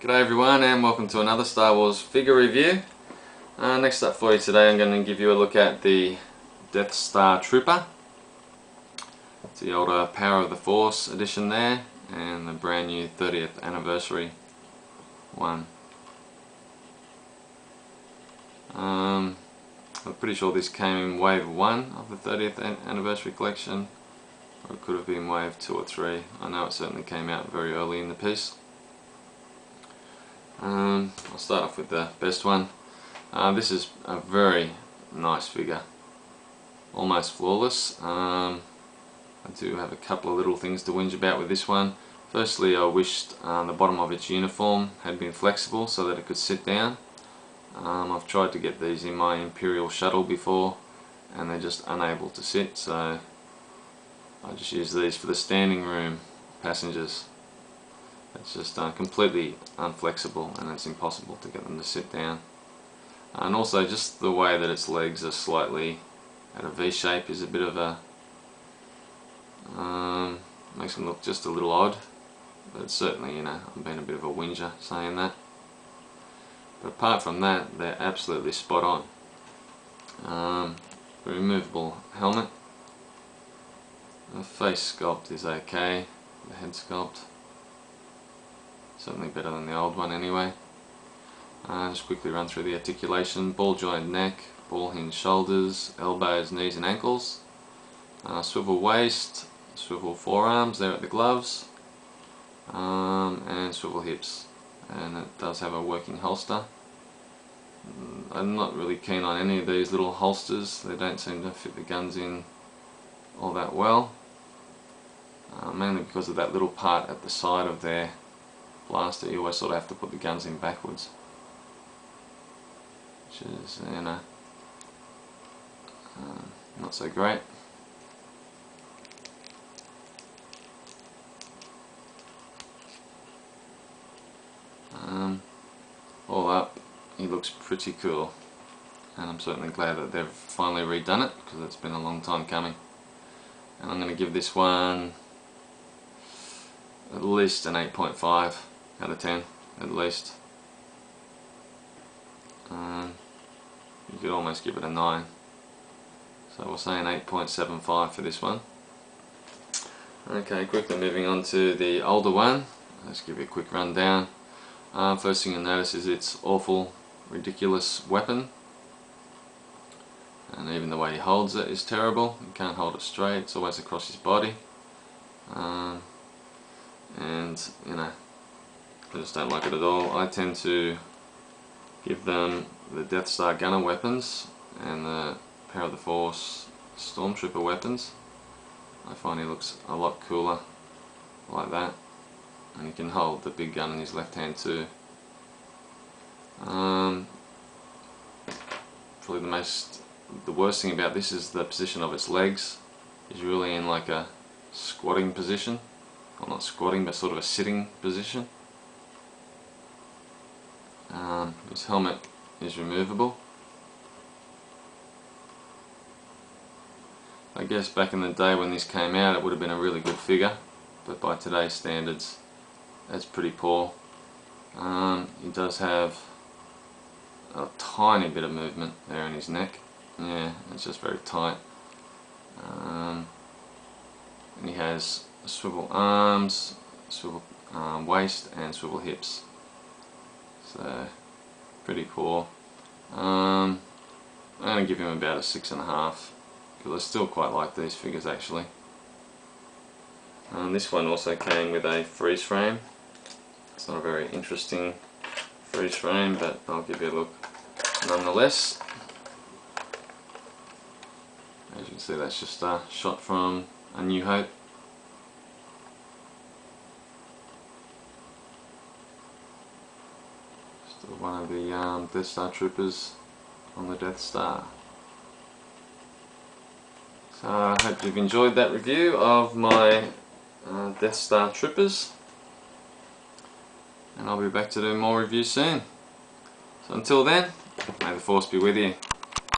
G'day everyone, and welcome to another Star Wars figure review. Next up for you today, I'm going to give you a look at the Death Star Trooper. It's the older Power of the Force edition there, and the brand new 30th anniversary one. I'm pretty sure this came in wave 1 of the 30th anniversary collection, or it could have been wave 2 or 3. I know it certainly came out very early in the piece. I'll start off with the best one. This is a very nice figure, almost flawless. I do have a couple of little things to whinge about with this one. Firstly, I wished the bottom of its uniform had been flexible so that it could sit down. I've tried to get these in my Imperial shuttle before and they're just unable to sit, so I just use these for the standing room passengers. It's just completely unflexible and it's impossible to get them to sit down. And also just the way that its legs are slightly at a V shape is a bit of a makes them look just a little odd, but certainly, you know, I'm being a bit of a whinger saying that. But apart from that, they're absolutely spot on. The removable helmet, the face sculpt is okay, the head sculpt certainly better than the old one anyway. Just quickly run through the articulation: ball jointed neck, ball hinge shoulders, elbows, knees and ankles, swivel waist, swivel forearms there at the gloves, and swivel hips, and it does have a working holster. I'm not really keen on any of these little holsters, they don't seem to fit the guns in all that well, mainly because of that little part at the side of their blaster. You always sort of have to put the guns in backwards, which is, you know, not so great. All up, he looks pretty cool, and I'm certainly glad that they've finally redone it because it's been a long time coming. And I'm going to give this one at least an 8.5 out of 10, at least. You could almost give it a 9, so we'll say an 8.75 for this one. Okay, quickly moving on to the older one. Let's give you a quick rundown. First thing you'll notice is its awful, ridiculous weapon, and even the way he holds it is terrible. He can't hold it straight, it's always across his body, and you know, I just don't like it at all. I tend to give them the Death Star gunner weapons and the Power of the Force Stormtrooper weapons. I find he looks a lot cooler like that, and he can hold the big gun in his left hand too. Probably the worst thing about this is the position of its legs. He's really in like a squatting position, well, not squatting, but sort of a sitting position. His helmet is removable. I guess back in the day when this came out it would have been a really good figure, but by today's standards that's pretty poor. He does have a tiny bit of movement there in his neck. Yeah, it's just very tight. And he has swivel arms, swivel waist and swivel hips. So pretty poor. I'm going to give him about a 6.5 because I still quite like these figures actually. This one also came with a freeze frame. It's not a very interesting freeze frame, but I'll give you a look nonetheless. As you can see, that's just a shot from A New Hope. Just one of the Death Star Troopers on the Death Star. So I hope you've enjoyed that review of my Death Star Troopers, and I'll be back to do more reviews soon. So until then, may the Force be with you.